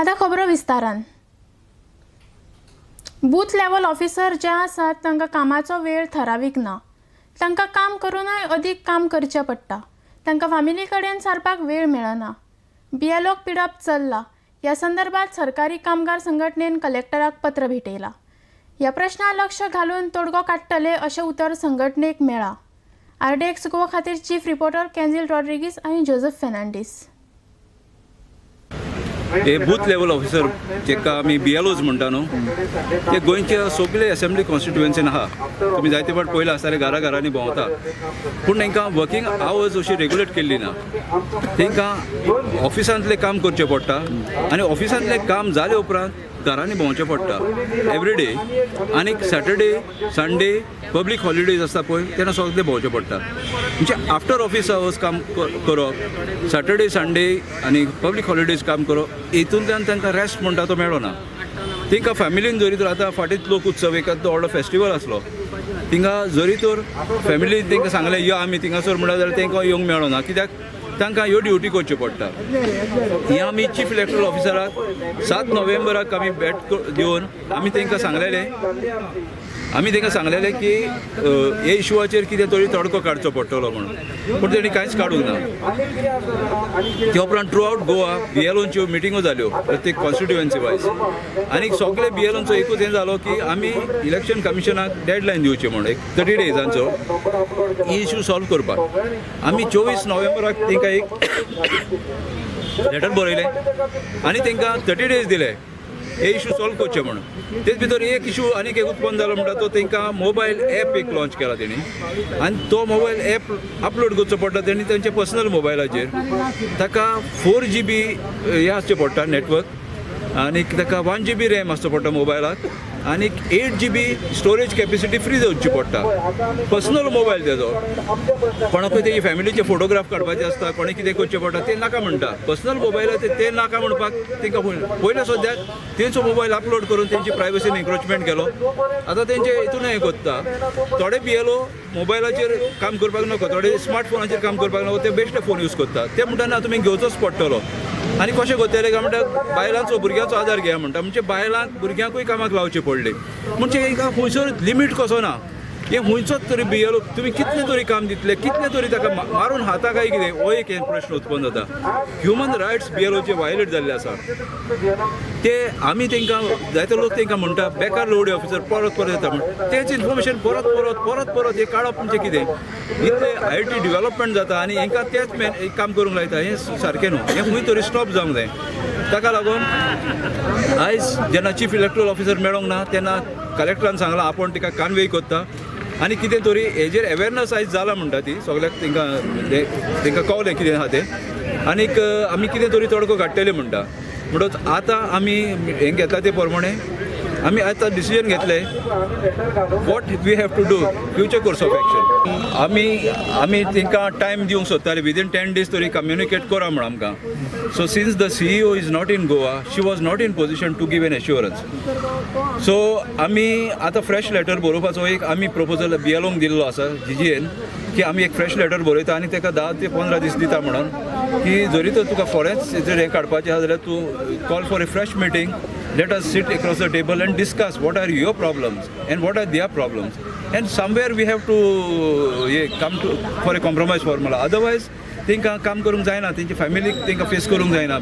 आता खबरो विस्तारान. बूथ लेवल ऑफिसर जे आसात तांकां कामाचो वेळ ठरावीक ना. तांकां काम करूनय अदीक काम करचें पडटा. तांकां फामिली कडेन सारपाक वेळ मेळना. बीएलओक पिडाप चल्ला. ह्या संदर्भात सरकारी कामगार संघटनेन कलेक्टराक पत्र भेटयलां. ह्या प्रश्नार लक्ष घालून तोडगो काडटले अशें उतर संघटनेक मेळ्ळां. RDX गोवा खातीर चीफ रिपोर्टर केंजिल रॉड्रिगीस आनी जोसेफ फेर्नांडीस. हे बूथ लेवल ऑफिसर जेका आमी BLOs म्हणटा न्हू, ते गोंयच्या सगळे असेंब्ली कॉन्स्टिट्युएन्सीन आहा. तुमी जायते फावट पयला आसतले घरांनी भोंवता, पूण तांकां वर्किंग आवर्स अशी रेग्युलेट केल्ली ना. तांकां ऑफिसांतलें काम करचें पडटा आनी ऑफिसांतलें काम जाले उपरांत घरांनी भोंवचें पडटा एवरी डे. आनी सॅटर्डे संडे पब्लीक हॉलिडेज आसता पळय तेन्ना सगळें भोंवचें पडटा. म्हणजे आफ्टर ऑफिस आवर्स काम करप, सॅटर्डे संडे आनी पब्लीक हॉलिडेज काम करप, हितूंतल्यान तांकां रेस्ट म्हणटा तो मेळना. तांकां फॅमिलीन जरी तर आतां फाटींच लोक उत्सव एक व्हडलो फेस्टिवल आसलो, थिंगा जरी तर फॅमिलीन तांकां सांगलें यो आमी थिंगासर म्हणटा जाल्यार तांकां येवंक मेळना. कित्याक तांकां ह्यो ड्युटी करच्यो पडटा. ही आमी चीफ इलेक्टोरल ऑफिसराक 7 नोव्हेंबराक आमी भेट दिवन आमी तांकां सांगलेलें की हे इशूवाचेर कितें तरी तोडगो काडचो पडटलो म्हणून, पूण तेणी कांयच काडूंक ना. ते उपरांत थ्रू आवट गोवा BLOंच्यो मिटिंगो जाल्यो प्रत्येक कॉन्स्टिट्युएन्सी वायज, आनी सगळे BLOंचो एकूच हें जालो की आमी इलेक्शन कमिशनाक डेडलायन दिवची म्हणून एक 30 डेजांचो ही इशू सॉल्व करपाक. आमी 24 नोव्हेंबराक तांकां एक लेटर बरयलें आनी तांकां 30 डेज दिले हे इशू सॉल्व करचे म्हणून. तेच भितर एक इशू आनीक एक उत्पन्न जालो म्हणटा तो तांकां मोबायल ॲप एक लॉन्च केला तेणी, आनी तो मोबायल ॲप अपलोड करचो पडटा तेणी तांच्या पर्सनल मोबायलाचेर. ताका 4 GB हें आसचें पडटा नेटवर्क, आनीक ताका 1 GB रॅम आसचो पडटा मोबायलाक, आनीक 8 GB स्टोरेज कॅपेसिटी फ्री दवरची पडटा. पर्सनल मोबायल तेजो. कोणाकूय तेजी फॅमिलीचे फोटोग्राफ काडपाचे आसता, कोणें कितें करचें पडटा तें नाका म्हणटा. पर्सनल मोबायलाचेर तें नाका म्हणपाक तांकां पयले सद्याक तेंचो मोबायल अपलोड करून तेंची प्रायवसीन एन्क्रोचमेंट केलो. आतां तेंचे हितून हें कोत्ता. थोडे BLO मोबायलाचेर काम करपाक नाका, थोडे स्मार्टफोनाचेर काम करपाक नाका, ते बेश्टे फोन यूज करता. ते म्हणटा तुमी घेवचोच पडटलो. आनी कशें कोत्तले काय म्हणटा बायलांचो भुरग्यांचो आदार घेया म्हणटा. म्हणजे बायलांक भुरग्यांकूय कामाक लावचें पडलें. म्हणजे हाका खंयसर लिमीट कसो ना. हे खंयचोच तरी BLO तुमी कितलें तरी काम दितले, कितलें तरी ताका मारून खाता काय कितें हो एक प्रश्न उत्पन्न जाता. ह्युमन रायट्स BLOचे वायलेट जाल्ले आसा. ते आमी तांकां जायते लोक तांकां म्हणटा बेकार लोवडे ऑफिसर परत येता म्हण. तेंच इन्फॉर्मेशन परत हे काडप म्हणजे कितें. इतले IT डेव्हलपमेंट जाता आनी हांकां तेंच काम करूंक लायता. हें सारकें न्हू. हें खंय तरी स्टॉप जावंक जाय. ताका लागून आयज जेन्ना चीफ इलेक्टोरल ऑफिसर मेळोंक ना तेन्ना कलेक्टरान सांगलां आपूण तिका कानवे करता आनी कितें तरी हेजेर अवेरनस आयज जाला म्हणटा ती सगळ्याक तांकां कळलें कितें आहा तें. आनीक आमी कितें तरी तोडगो काडटले म्हणटा. म्हणटच आतां आमी हें घेतला ते प्रमाणे आमी आतां डिसिजन घेतलें what we have to do future course of action. आमी तांकां टायम दिवंक सोदताले विदीन 10 days तरी कम्युनिकेट करा म्हण आमकां. So since the CEO is not in Goa, she was not in position to give an assurance. सो आमी आतां फ्रेश लेटर बरोवपाचो एक आमी प्रपोजल BLOंक दिल्लो आसा GGAन की आमी एक फ्रेश लेटर बरयता आनी ताका 10 ते 15 दीस दिता म्हणून की जरी तर तुका फॉरेन्स हें काडपाचें आसा जाल्यार तूं call for a fresh meeting. Let us sit across the table and discuss what are your problems and what are their problems, and somewhere we have to come to for a compromise formula. Otherwise, तांकां काम करूंक जायना, तेंची फॅमिलीक तांकां face करूंक जायना.